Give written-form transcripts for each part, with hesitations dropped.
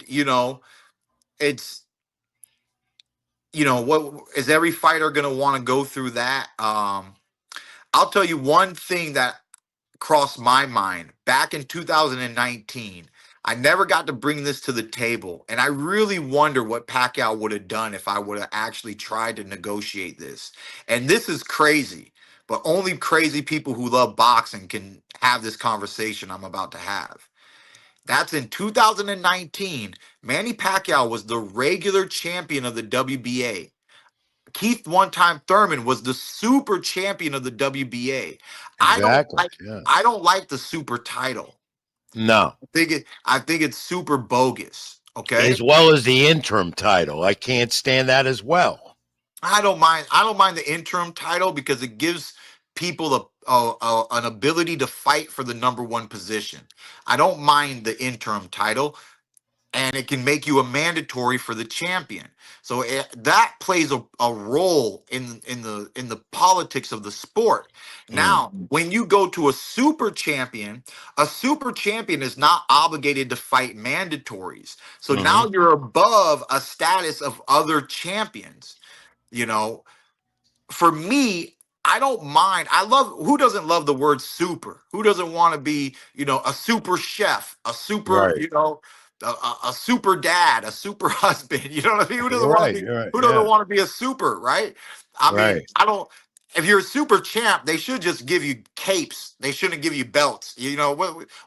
you know, it's what is every fighter going to want to go through that? I'll tell you one thing that crossed my mind back in 2019. I never got to bring this to the table, and I really wonder what Pacquiao would have done if I would have actually tried to negotiate this. And this is crazy, but only crazy people who love boxing can have this conversation I'm about to have. That's in 2019. Manny Pacquiao was the regular champion of the WBA. Keith one time Thurman was the super champion of the WBA. I don't Exactly. like Yeah. I don't like the super title. No. I think it's super bogus. Okay. As well as the interim title. I can't stand that as well. I don't mind the interim title because it gives people an ability to fight for the number one position. I don't mind the interim title, and it can make you a mandatory for the champion. So that plays a role in the politics of the sport. Mm. Now, when you go to a super champion is not obligated to fight mandatories. So Hmm. now you're above a status of other champions. You know, for me, I don't mind. I love who doesn't love the word super? Who doesn't want to be, a super chef, a super, Right. a super dad, a super husband? You know what I mean? Who doesn't You're want to right. be? You're right. Who doesn't Yeah. want to be a super? Right? I mean, Right. I don't. If you're a super champ, they should just give you capes. They shouldn't give you belts.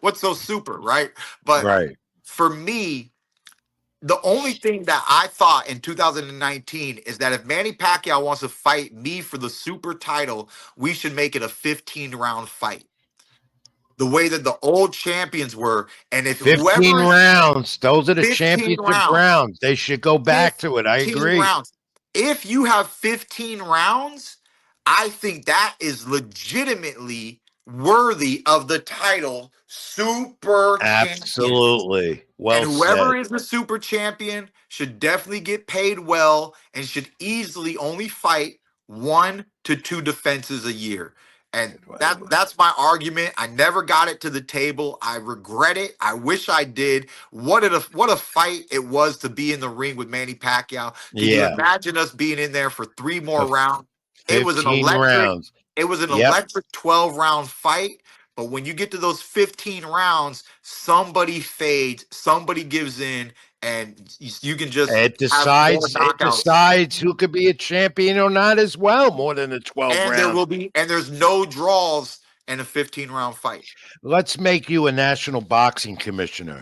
What's so super, right? But Right. for me, the only thing that I thought in 2019 is that if Manny Pacquiao wants to fight me for the super title, we should make it a 15-round fight. The way that the old champions were. And if 15 whoever is rounds. Those are the 15 championship rounds, rounds. They should go back to it. I 15 agree. rounds. If you have 15 rounds, I think that is legitimately worthy of the title super champion. Absolutely. And Well said. whoever is the super champion should definitely get paid well and should easily only fight 1 to 2 defenses a year. And that's my argument. I never got it to the table. I regret it. I wish I did. What a fight it was to be in the ring with Manny Pacquiao. Can you Yeah. imagine us being in there for 3 more A rounds? It was an 15 electric. rounds. It was an Yep. electric 12-round fight. But when you get to those 15 rounds, somebody fades, somebody gives in, and you can just It have more decides it knockouts. decides who could be a champion or not as well, more than the 12 And there rounds. will be, and there's no draws in a 15-round fight. Let's make you a national boxing commissioner.